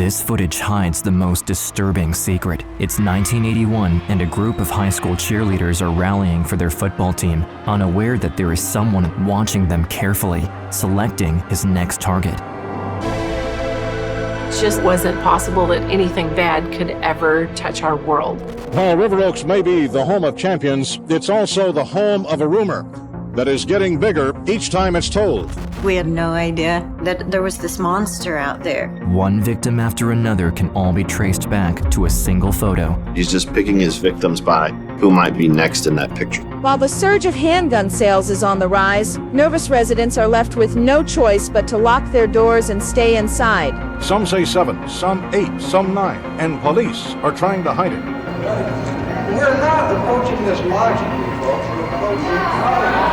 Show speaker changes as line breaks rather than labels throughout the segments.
This footage hides the most disturbing secret. It's 1981 and a group of high school cheerleaders are rallying for their football team, unaware that there is someone watching them carefully, selecting his next target.
It just wasn't possible that anything bad could ever touch our world.
While River Oaks may be the home of champions, it's also the home of a rumor that is getting bigger each time it's told.
We had no idea that there was this monster out there.
One victim after another can all be traced back to a single photo.
He's just picking his victims by who might be next in that picture.
While the surge of handgun sales is on the rise, nervous residents are left with no choice but to lock their doors and stay inside.
Some say 7, some 8, some 9, and police are trying to hide it.
We're not approaching this logically, folks. We're approaching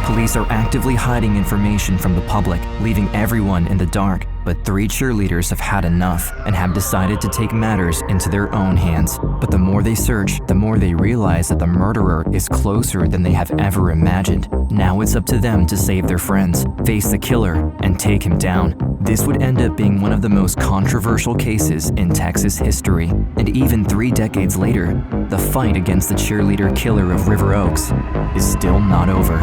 Police are actively hiding information from the public, leaving everyone in the dark. But 3 cheerleaders have had enough and have decided to take matters into their own hands. But the more they search, the more they realize that the murderer is closer than they have ever imagined. Now it's up to them to save their friends, face the killer, and take him down. This would end up being one of the most controversial cases in Texas history. And even 3 decades later, the fight against the cheerleader killer of River Oaks is still not over.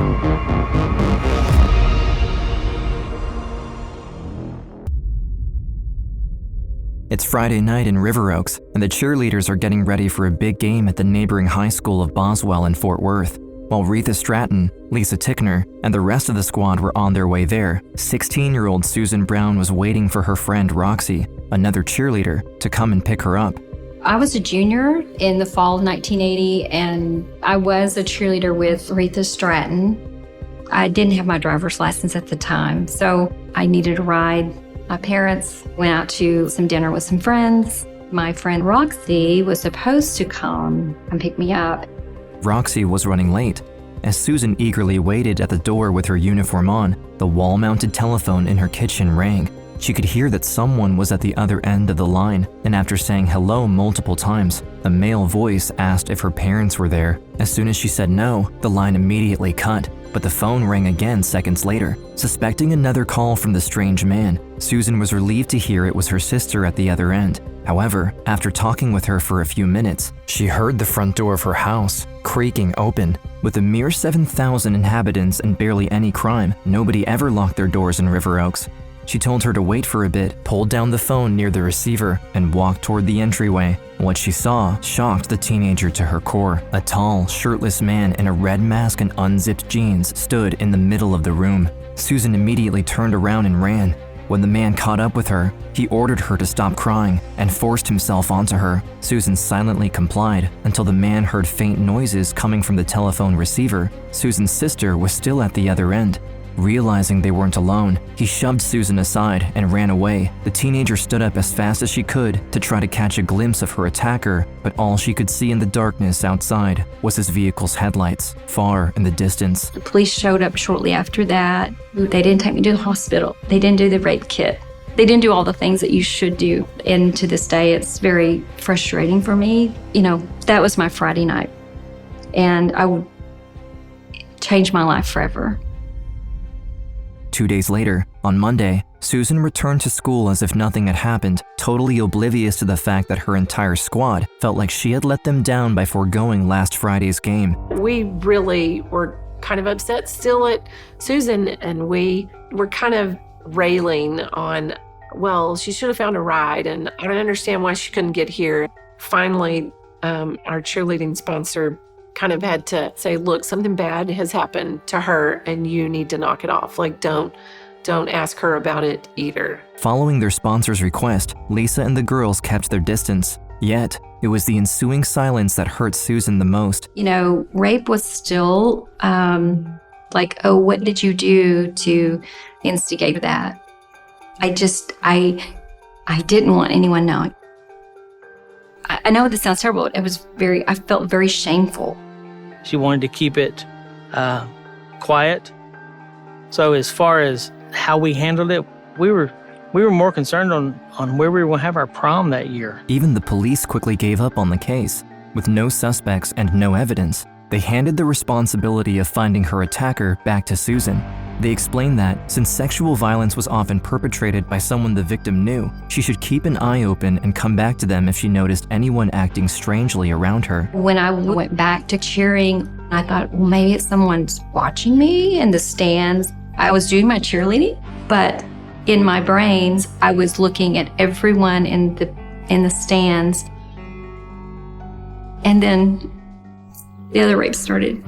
It's Friday night in River Oaks, and the cheerleaders are getting ready for a big game at the neighboring high school of Boswell in Fort Worth. While Retha Stratton, Lisa Ticknor, and the rest of the squad were on their way there, 16-year-old Susan Brown was waiting for her friend Roxy, another cheerleader, to come and pick her up.
I was a junior in the fall of 1980, and I was a cheerleader with Retha Stratton. I didn't have my driver's license at the time, so I needed a ride. My parents went out to some dinner with some friends. My friend Roxy was supposed to come and pick me up.
Roxy was running late. As Susan eagerly waited at the door with her uniform on, the wall-mounted telephone in her kitchen rang. She could hear that someone was at the other end of the line, and after saying hello multiple times, a male voice asked if her parents were there. As soon as she said no, the line immediately cut, but the phone rang again seconds later. Suspecting another call from the strange man, Susan was relieved to hear it was her sister at the other end. However, after talking with her for a few minutes, she heard the front door of her house creaking open. With a mere 7,000 inhabitants and barely any crime, nobody ever locked their doors in River Oaks. She told her to wait for a bit, pulled down the phone near the receiver, and walked toward the entryway. What she saw shocked the teenager to her core. A tall, shirtless man in a red mask and unzipped jeans stood in the middle of the room. Susan immediately turned around and ran. When the man caught up with her, he ordered her to stop crying and forced himself onto her. Susan silently complied until the man heard faint noises coming from the telephone receiver. Susan's sister was still at the other end. Realizing they weren't alone, he shoved Susan aside and ran away. The teenager stood up as fast as she could to try to catch a glimpse of her attacker, but all she could see in the darkness outside was his vehicle's headlights, far in the distance.
The police showed up shortly after that. They didn't take me to the hospital. They didn't do the rape kit. They didn't do all the things that you should do. And to this day, it's very frustrating for me. You know, that was my Friday night. And I would change my life forever.
2 days later, on Monday, Susan returned to school as if nothing had happened, totally oblivious to the fact that her entire squad felt like she had let them down by foregoing last Friday's game.
We really were kind of upset still at Susan, and we were kind of railing on, well, she should have found a ride, and I don't understand why she couldn't get here. Finally, our cheerleading sponsor kind of had to say, look, something bad has happened to her and you need to knock it off. Like, don't ask her about it either.
Following their sponsor's request, Lisa and the girls kept their distance. Yet, it was the ensuing silence that hurt Susan the most.
You know, rape was still like, oh, what did you do to instigate that? I didn't want anyone knowing. I know this sounds terrible. I felt very shameful.
She wanted to keep it quiet. So as far as how we handled it, we were more concerned on where we were going to have our prom that year.
Even the police quickly gave up on the case. With no suspects and no evidence, they handed the responsibility of finding her attacker back to Susan. They explained that since sexual violence was often perpetrated by someone the victim knew, she should keep an eye open and come back to them if she noticed anyone acting strangely around her.
When I went back to cheering, I thought, well, maybe it's someone's watching me in the stands. I was doing my cheerleading, but in my brains, I was looking at everyone in the stands. And then the other rape started.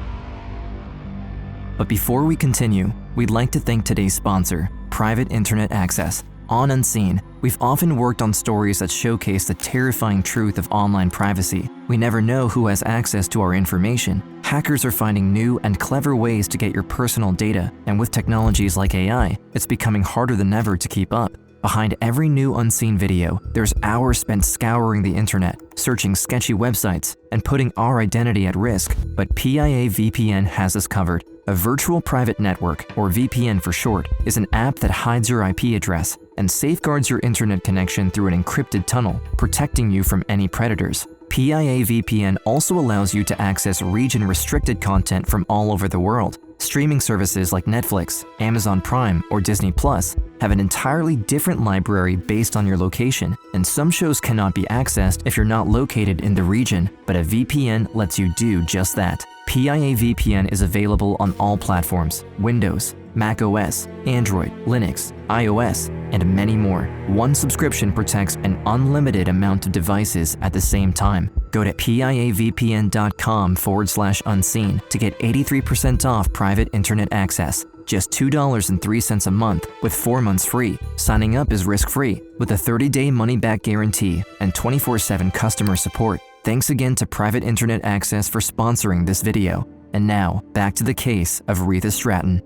But before we continue, we'd like to thank today's sponsor, Private Internet Access. On Unseen, we've often worked on stories that showcase the terrifying truth of online privacy. We never know who has access to our information. Hackers are finding new and clever ways to get your personal data, and with technologies like AI, it's becoming harder than ever to keep up. Behind every new Unseen video, there's hours spent scouring the internet, searching sketchy websites, and putting our identity at risk. But PIA VPN has us covered. A virtual private network, or VPN for short, is an app that hides your IP address and safeguards your internet connection through an encrypted tunnel, protecting you from any predators. PIA VPN also allows you to access region-restricted content from all over the world. Streaming services like Netflix, Amazon Prime, or Disney Plus have an entirely different library based on your location, and some shows cannot be accessed if you're not located in the region, but a VPN lets you do just that. PIA VPN is available on all platforms: Windows, Mac OS, Android, Linux, iOS, and many more. One subscription protects an unlimited amount of devices at the same time. Go to piavpn.com/unseen to get 83% off private internet access. Just $2.03 a month with 4 months free. Signing up is risk-free with a 30-day money-back guarantee and 24/7 customer support. Thanks again to Private Internet Access for sponsoring this video. And now, back to the case of Retha Stratton.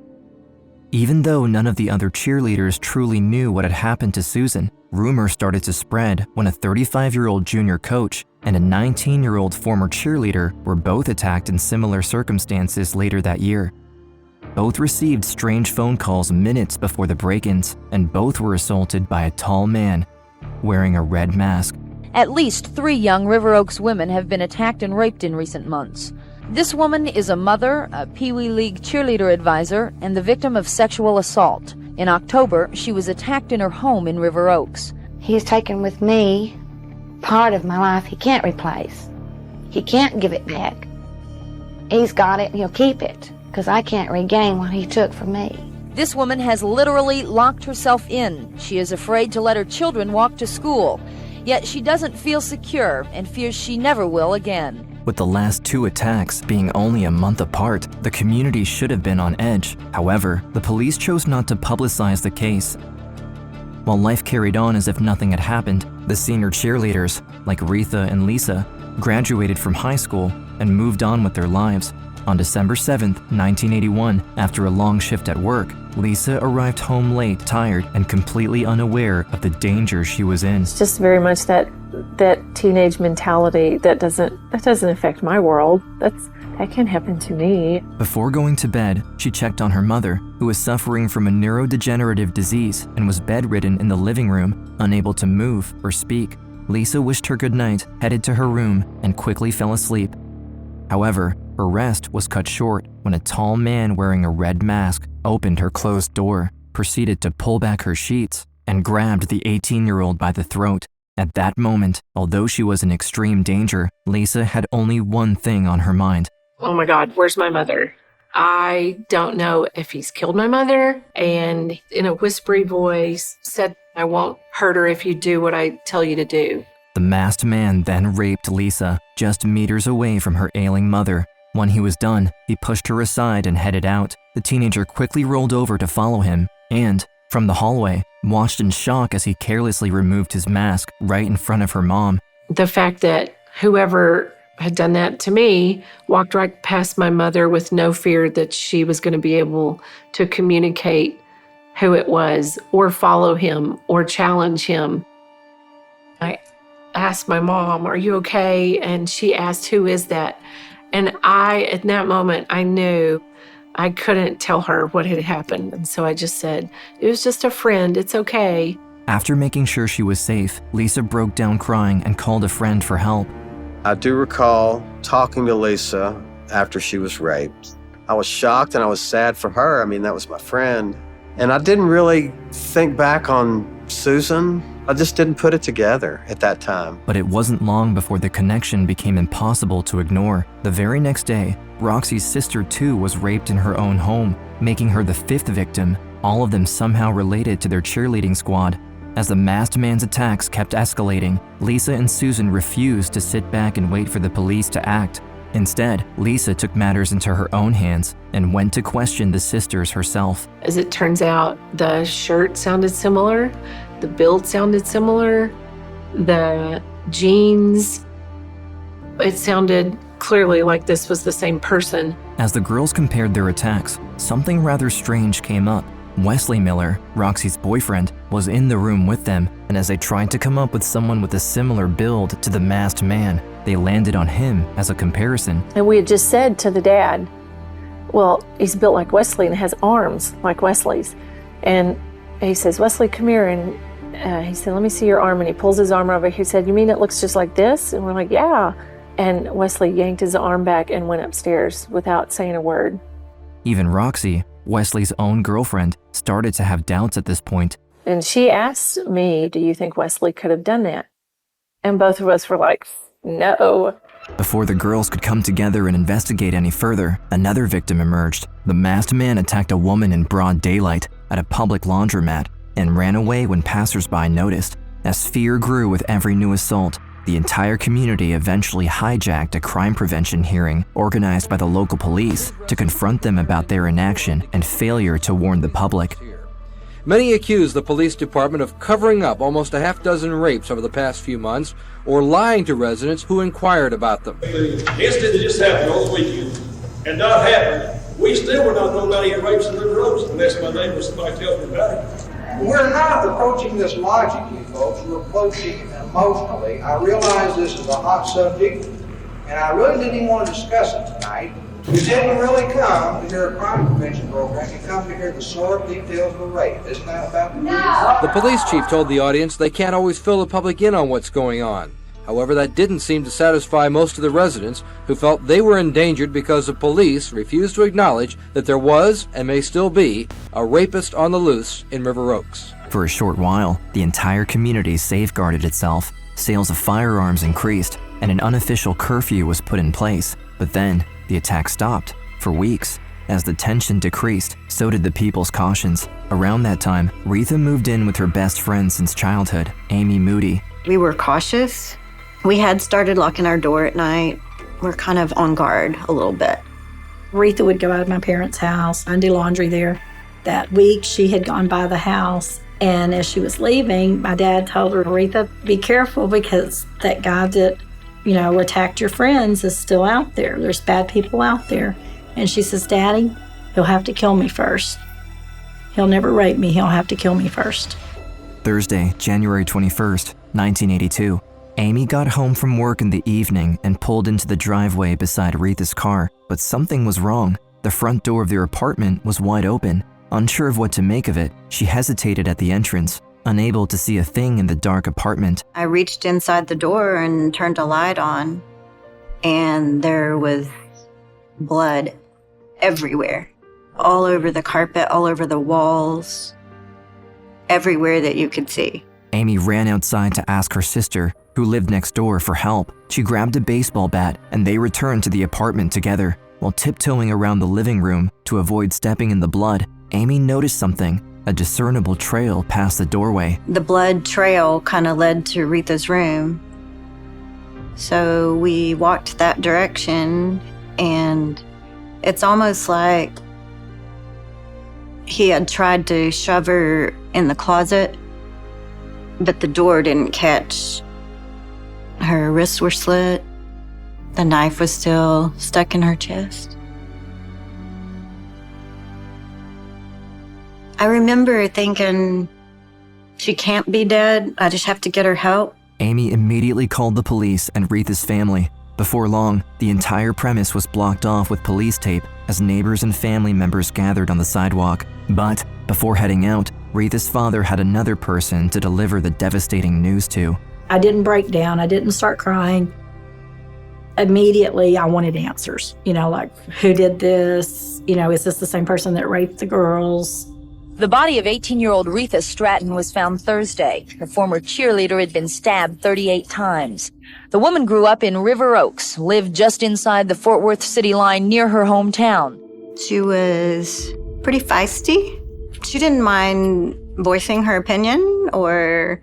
Even though none of the other cheerleaders truly knew what had happened to Susan, rumors started to spread when a 35-year-old junior coach and a 19-year-old former cheerleader were both attacked in similar circumstances later that year. Both received strange phone calls minutes before the break-ins, and both were assaulted by a tall man wearing a red mask.
At least 3 young River Oaks women have been attacked and raped in recent months. This woman is a mother, a Pee Wee League cheerleader advisor, and the victim of sexual assault. In October, she was attacked in her home in River Oaks.
He's taken with me part of my life he can't replace. He can't give it back. He's got it and he'll keep it, because I can't regain what he took from me.
This woman has literally locked herself in. She is afraid to let her children walk to school. Yet she doesn't feel secure and fears she never will again.
With the last 2 attacks being only a month apart, the community should have been on edge. However, the police chose not to publicize the case. While life carried on as if nothing had happened, the senior cheerleaders, like Retha and Lisa, graduated from high school and moved on with their lives. On December 7th, 1981, after a long shift at work, Lisa arrived home late, tired, and completely unaware of the danger she was in.
It's just very much that teenage mentality that doesn't affect my world. That can't happen to me.
Before going to bed, she checked on her mother, who was suffering from a neurodegenerative disease and was bedridden in the living room, unable to move or speak. Lisa wished her goodnight, headed to her room, and quickly fell asleep. However, her rest was cut short when a tall man wearing a red mask opened her closed door, proceeded to pull back her sheets, and grabbed the 18-year-old by the throat. At that moment, although she was in extreme danger, Lisa had only one thing on her mind.
Oh my God, where's my mother? I don't know if he's killed my mother. And in a whispery voice said, I won't hurt her if you do what I tell you to do.
The masked man then raped Lisa, just meters away from her ailing mother. When he was done, he pushed her aside and headed out. The teenager quickly rolled over to follow him and, from the hallway, watched in shock as he carelessly removed his mask right in front of her mom.
The fact that whoever had done that to me walked right past my mother with no fear that she was going to be able to communicate who it was or follow him or challenge him. I asked my mom, are you okay? And she asked, who is that? And at that moment, I knew I couldn't tell her what had happened. And so I just said, it was just a friend, it's okay.
After making sure she was safe, Lisa broke down crying and called a friend for help.
I do recall talking to Lisa after she was raped. I was shocked and I was sad for her. I mean, that was my friend. And I didn't really think back on Susan. I just didn't put it together at that time.
But it wasn't long before the connection became impossible to ignore. The very next day, Roxy's sister too was raped in her own home, making her the 5th victim, all of them somehow related to their cheerleading squad. As the masked man's attacks kept escalating, Lisa and Susan refused to sit back and wait for the police to act. Instead, Lisa took matters into her own hands and went to question the sisters herself.
As it turns out, the shirt sounded similar, the build sounded similar, the jeans, it sounded clearly like this was the same person.
As the girls compared their attacks, something rather strange came up. Wesley Miller, Roxy's boyfriend, was in the room with them, and as they tried to come up with someone with a similar build to the masked man, they landed on him as a comparison.
And we had just said to the dad, well, he's built like Wesley and has arms like Wesley's. And he says, Wesley, come here. And he said, let me see your arm. And he pulls his arm over. He said, you mean it looks just like this? And we're like, yeah. And Wesley yanked his arm back and went upstairs without saying a word.
Even Roxy, Wesley's own girlfriend, started to have doubts at this point.
And she asked me, do you think Wesley could have done that? And both of us were like, no.
Before the girls could come together and investigate any further, another victim emerged. The masked man attacked a woman in broad daylight at a public laundromat and ran away when passersby noticed. As fear grew with every new assault, the entire community eventually hijacked a crime prevention hearing organized by the local police to confront them about their inaction and failure to warn the public.
Many accuse the police department of covering up almost a half-dozen rapes over the past few months or lying to residents who inquired about them.
The incident that just happened over the weekend had not happened. We still would not know about any rapes in River Oaks unless my neighbor or somebody tells me about it.
We're not approaching this logically, folks. We're approaching it emotionally. I realize this is a hot subject, and I really didn't even want to discuss it tonight. We didn't really come to hear a crime prevention program. We come to hear the sordid details of a rape. Isn't that about the
truth? The police chief told the audience they can't always fill the public in on what's going on. However, that didn't seem to satisfy most of the residents who felt they were endangered because the police refused to acknowledge that there was, and may still be, a rapist on the loose in River Oaks.
For a short while, the entire community safeguarded itself. Sales of firearms increased, and an unofficial curfew was put in place. But then, the attack stopped for weeks. As the tension decreased, so did the people's cautions. Around that time, Retha moved in with her best friend since childhood, Amy Moody.
We were cautious. We had started locking our door at night. We're kind of on guard a little bit.
Retha would go out of my parents' house and do laundry there. That week, she had gone by the house, and as she was leaving, my dad told her, Retha, be careful because that guy that, attacked your friends is still out there. There's bad people out there. And she says, Daddy, he'll have to kill me first. He'll never rape me. He'll have to kill me first.
Thursday, January 21st, 1982. Amy got home from work in the evening and pulled into the driveway beside Retha's car, but something was wrong. The front door of their apartment was wide open. Unsure of what to make of it, she hesitated at the entrance, unable to see a thing in the dark apartment.
I reached inside the door and turned a light on, and there was blood everywhere. All over the carpet, all over the walls, everywhere that you could see.
Amy ran outside to ask her sister, who lived next door, for help. She grabbed a baseball bat and they returned to the apartment together. While tiptoeing around the living room to avoid stepping in the blood, Amy noticed something, a discernible trail past the doorway.
The blood trail kind of led to Retha's room. So we walked that direction, and it's almost like he had tried to shove her in the closet, but the door didn't catch. Her wrists were slit. The knife was still stuck in her chest. I remember thinking, she can't be dead. I just have to get her help.
Amy immediately called the police and Retha's family. Before long, the entire premise was blocked off with police tape as neighbors and family members gathered on the sidewalk. But before heading out, Retha's father had another person to deliver the devastating news to.
I didn't break down. I didn't start crying. Immediately, I wanted answers. Like, who did this? is this the same person that raped the girls?
The body of 18-year-old Retha Stratton was found Thursday. The former cheerleader had been stabbed 38 times. The woman grew up in River Oaks, lived just inside the Fort Worth city line near her hometown.
She was pretty feisty. She didn't mind voicing her opinion or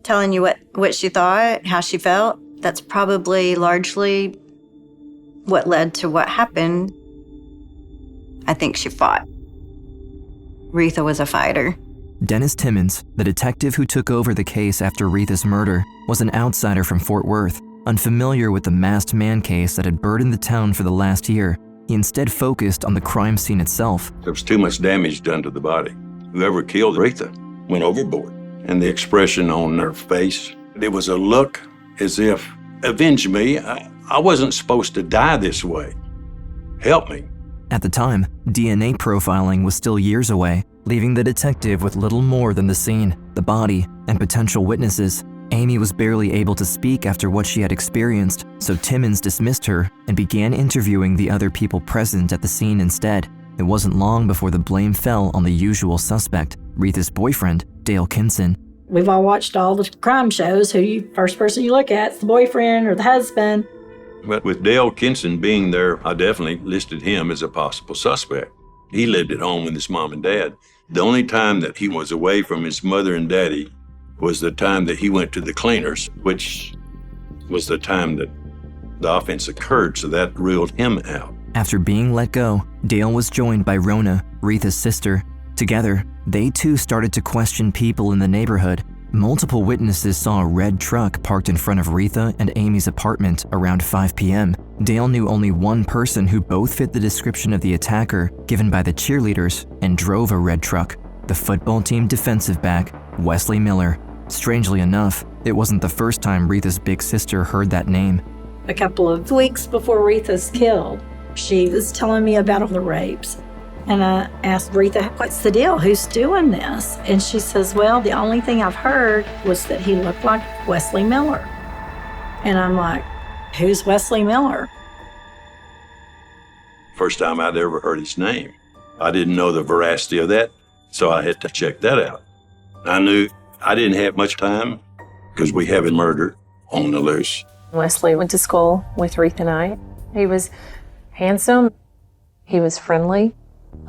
telling you what she thought, how she felt. That's probably largely what led to what happened. I think she fought. Retha was a fighter.
Dennis Timmons, the detective who took over the case after Retha's murder, was an outsider from Fort Worth, unfamiliar with the masked man case that had burdened the town for the last year. He instead focused on the crime scene itself.
There was too much damage done to the body. Whoever killed Retha went overboard. And the expression on her face, it was a look as if, avenge me, I wasn't supposed to die this way. Help me.
At the time, DNA profiling was still years away, leaving the detective with little more than the scene, the body, and potential witnesses. Amy was barely able to speak after what she had experienced, so Timmons dismissed her and began interviewing the other people present at the scene instead. It wasn't long before the blame fell on the usual suspect, Retha's boyfriend, Dale Kinson.
We've all watched all the crime shows. First person you look at is the boyfriend or the husband.
But with Dale Kinson being there, I definitely listed him as a possible suspect. He lived at home with his mom and dad. The only time that he was away from his mother and daddy was the time that he went to the cleaners, which was the time that the offense occurred, so that ruled him out.
After being let go, Dale was joined by Rona, Retha's sister. Together, they too started to question people in the neighborhood. Multiple witnesses saw a red truck parked in front of Retha and Amy's apartment around 5 p.m. Dale knew only one person who both fit the description of the attacker given by the cheerleaders and drove a red truck, the football team defensive back, Wesley Miller. Strangely enough, it wasn't the first time Retha's big sister heard that name.
A couple of weeks before Retha's killed, she was telling me about all the rapes. And I asked Retha, what's the deal? Who's doing this? And she says, well, the only thing I've heard was that he looked like Wesley Miller. And I'm like, who's Wesley Miller?
First time I'd ever heard his name. I didn't know the veracity of that, so I had to check that out. I knew I didn't have much time because we have a murder on the loose.
Wesley went to school with Retha and I. He was handsome. He was friendly.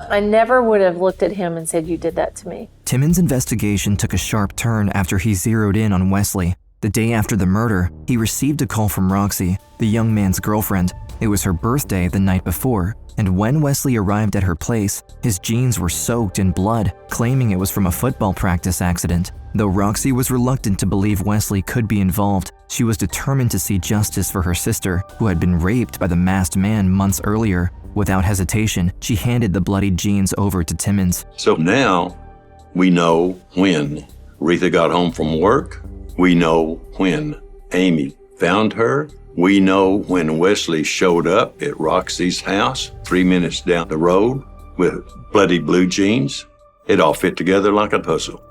I never would have looked at him and said, you did that to me.
Timmons' investigation took a sharp turn after he zeroed in on Wesley. The day after the murder, he received a call from Roxy, the young man's girlfriend. It was her birthday the night before, and when Wesley arrived at her place, his jeans were soaked in blood, claiming it was from a football practice accident. Though Roxy was reluctant to believe Wesley could be involved, she was determined to see justice for her sister, who had been raped by the masked man months earlier. Without hesitation, she handed the bloodied jeans over to Timmons.
So now we know when Retha got home from work. We know when Amy found her. We know when Wesley showed up at Roxy's house 3 minutes down the road with bloody blue jeans. It all fit together like a puzzle.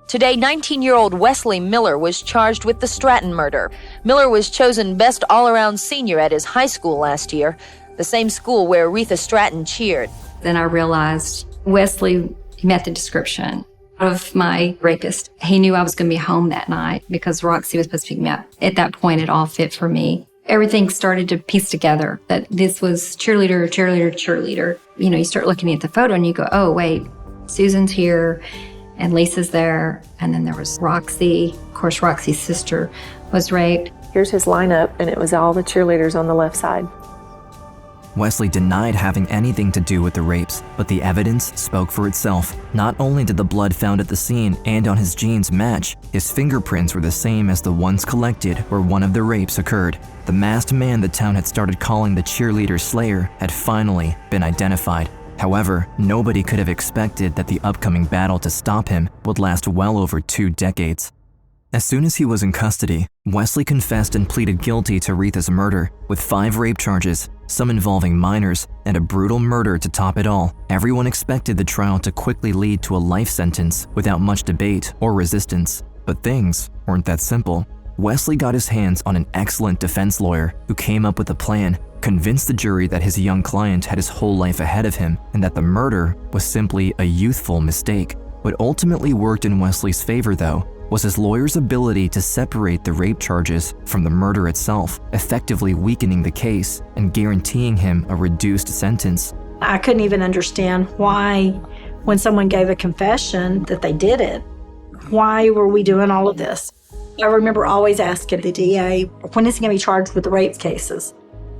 Today, 19-year-old Wesley Miller was charged with the Stratton murder. Miller was chosen best all-around senior at his high school last year, the same school where Retha Stratton cheered.
Then I realized Wesley met the description of my rapist. He knew I was going to be home that night because Roxy was supposed to pick me up. At that point, it all fit for me. Everything started to piece together that this was cheerleader, cheerleader, cheerleader. You know, you start looking at the photo and you go, oh, wait, Susan's here and Lisa's there. And then there was Roxy. Of course, Roxy's sister was raped.
Here's his lineup, and it was all the cheerleaders on the left side.
Wesley denied having anything to do with the rapes, but the evidence spoke for itself. Not only did the blood found at the scene and on his jeans match, his fingerprints were the same as the ones collected where one of the rapes occurred. The masked man the town had started calling the Cheerleader Slayer had finally been identified. However, nobody could have expected that the upcoming battle to stop him would last well over 2 decades. As soon as he was in custody, Wesley confessed and pleaded guilty to Retha's murder, with 5 rape charges, some involving minors, and a brutal murder to top it all. Everyone expected the trial to quickly lead to a life sentence without much debate or resistance. But things weren't that simple. Wesley got his hands on an excellent defense lawyer who came up with a plan, convinced the jury that his young client had his whole life ahead of him and that the murder was simply a youthful mistake. What ultimately worked in Wesley's favor, though, was his lawyer's ability to separate the rape charges from the murder itself, effectively weakening the case and guaranteeing him a reduced sentence.
I couldn't even understand why, when someone gave a confession that they did it, why were we doing all of this? I remember always asking the DA, when is he going to be charged with the rape cases?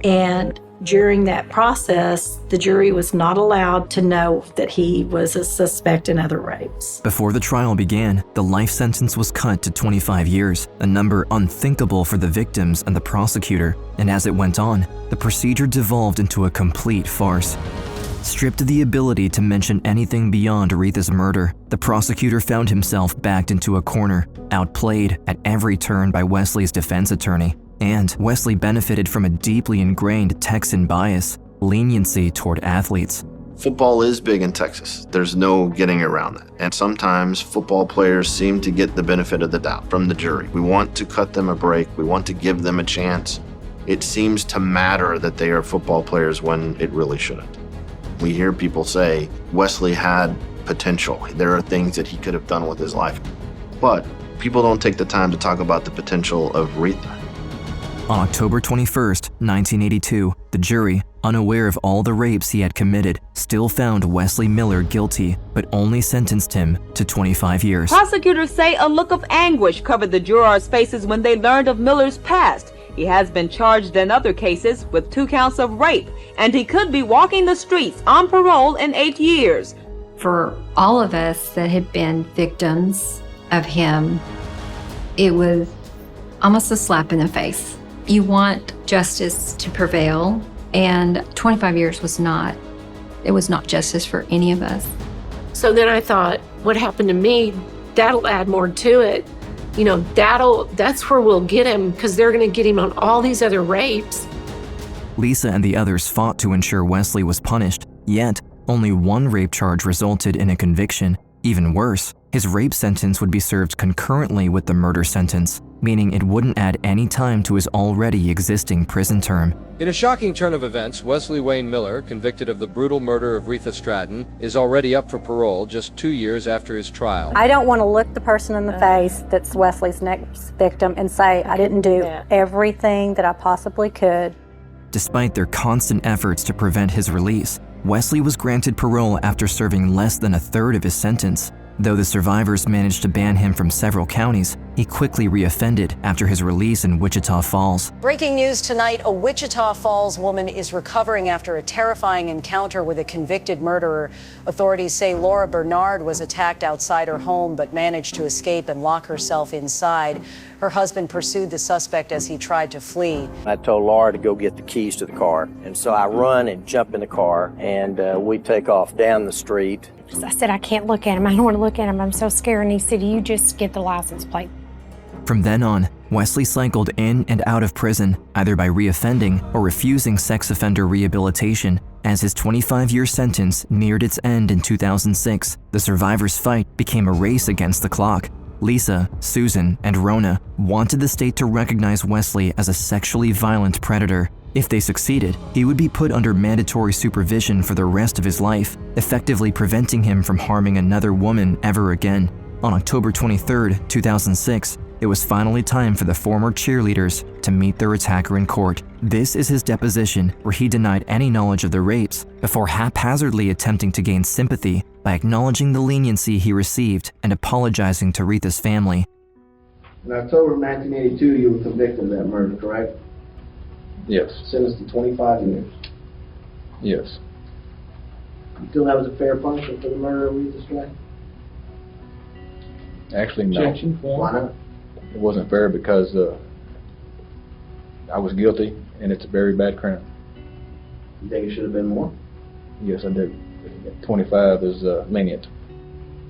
And during that process, the jury was not allowed to know that he was a suspect in other rapes.
Before the trial began, the life sentence was cut to 25 years, a number unthinkable for the victims and the prosecutor. And as it went on, the procedure devolved into a complete farce. Stripped of the ability to mention anything beyond Retha's murder, the prosecutor found himself backed into a corner, outplayed at every turn by Wesley's defense attorney. And Wesley benefited from a deeply ingrained Texan bias, leniency toward athletes.
Football is big in Texas. There's no getting around that. And sometimes football players seem to get the benefit of the doubt from the jury. We want to cut them a break. We want to give them a chance. It seems to matter that they are football players when it really shouldn't. We hear people say Wesley had potential. There are things that he could have done with his life. But people don't take the time to talk about the potential of Retha.
On October 21st, 1982, the jury, unaware of all the rapes he had committed, still found Wesley Miller guilty, but only sentenced him to 25 years.
Prosecutors say a look of anguish covered the jurors' faces when they learned of Miller's past. He has been charged in other cases with 2 counts of rape, and he could be walking the streets on parole in 8 years.
For all of us that had been victims of him, it was almost a slap in the face. You want justice to prevail, and 25 years was not justice for any of us.
So then I thought, what happened to me, that'll add more to it. You know, that's where we'll get him, because they're going to get him on all these other rapes.
Lisa and the others fought to ensure Wesley was punished, yet only one rape charge resulted in a conviction. Even worse, his rape sentence would be served concurrently with the murder sentence, meaning it wouldn't add any time to his already existing prison term.
In a shocking turn of events, Wesley Wayne Miller, convicted of the brutal murder of Retha Stratton, is already up for parole just 2 years after his trial.
I don't want to look the person in the face that's Wesley's next victim and say, I didn't do everything that I possibly could.
Despite their constant efforts to prevent his release, Wesley was granted parole after serving less than a third of his sentence. Though the survivors managed to ban him from several counties, he quickly reoffended after his release in Wichita Falls.
Breaking news tonight, a Wichita Falls woman is recovering after a terrifying encounter with a convicted murderer. Authorities say Laura Bernard was attacked outside her home but managed to escape and lock herself inside. Her husband pursued the suspect as he tried to flee.
I told Laura to go get the keys to the car, and so I run and jump in the car, and we take off down the street.
I said, I can't look at him. I don't want to look at him. I'm so scared. And he said, you just get the license plate.
From then on, Wesley cycled in and out of prison, either by reoffending or refusing sex offender rehabilitation. As his 25-year sentence neared its end in 2006, the survivors' fight became a race against the clock. Lisa, Susan, and Rona wanted the state to recognize Wesley as a sexually violent predator. If they succeeded, he would be put under mandatory supervision for the rest of his life, effectively preventing him from harming another woman ever again. On October 23, 2006, it was finally time for the former cheerleaders to meet their attacker in court. This is his deposition, where he denied any knowledge of the rapes before haphazardly attempting to gain sympathy by acknowledging the leniency he received and apologizing to Retha's family.
In October of 1982, you were convicted of that murder, correct?
Yes.
Sentenced to 25 years.
Yes.
You feel that was a fair punishment for the murder of Rita Stratton?
Actually, no.
Objection? Why not?
It wasn't fair because I was guilty, and it's a very bad crime.
You think it should have been more?
Yes, I do. 25 is lenient.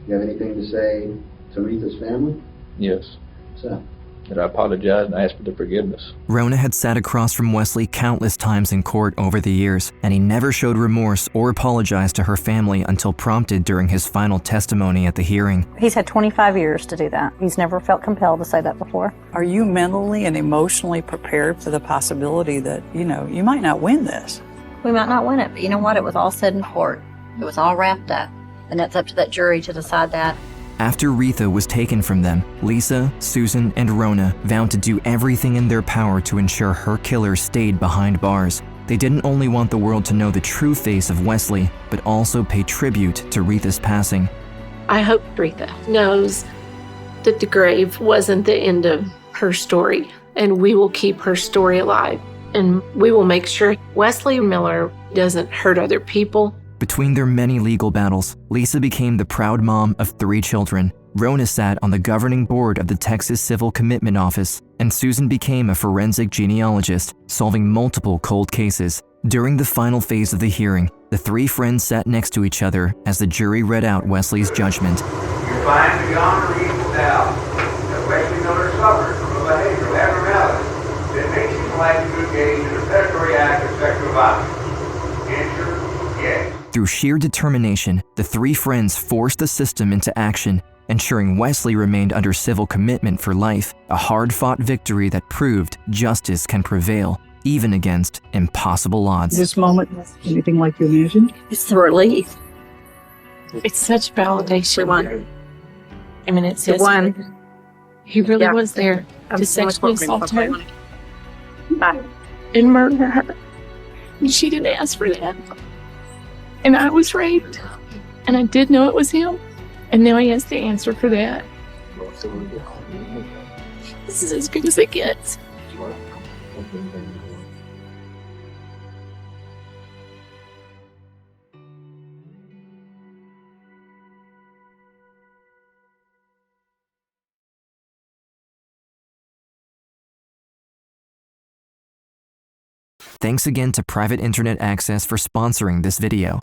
You have anything to say to Rita's family?
Yes.
So,
that I apologized and asked for the forgiveness.
Rona had sat across from Wesley countless times in court over the years, and he never showed remorse or apologized to her family until prompted during his final testimony at the hearing.
He's had 25 years to do that. He's never felt compelled to say that before.
Are you mentally and emotionally prepared for the possibility that, you might not win this?
We might not win it, but you know what? It was all said in court. It was all wrapped up, and it's up to that jury to decide that.
After Retha was taken from them, Lisa, Susan, and Rona vowed to do everything in their power to ensure her killer stayed behind bars. They didn't only want the world to know the true face of Wesley, but also pay tribute to Retha's passing.
I hope Retha knows that the grave wasn't the end of her story, and we will keep her story alive. And we will make sure Wesley Miller doesn't hurt other people.
Between their many legal battles, Lisa became the proud mom of 3 children. Rona sat on the governing board of the Texas Civil Commitment Office, and Susan became a forensic genealogist, solving multiple cold cases. During the final phase of the hearing, the 3 friends sat next to each other as the jury read out Wesley's judgment.
You find beyond a reasonable doubt that Wesley Miller suffered from a behavioral abnormality that makes him likely to engage in a predatory act of sexual violence. Answer, yes.
Through sheer determination, the 3 friends forced the system into action, ensuring Wesley remained under civil commitment for life, a hard-fought victory that proved justice can prevail, even against impossible odds.
This moment, anything like you imagined?
It's the relief. It's such validation. I mean, it's the one. He really was there to sexually assault her and murder her. And she didn't ask for that. And I was raped. And I did know it was him. And now he has to answer for that. This is as good as it gets.
Thanks again to Private Internet Access for sponsoring this video.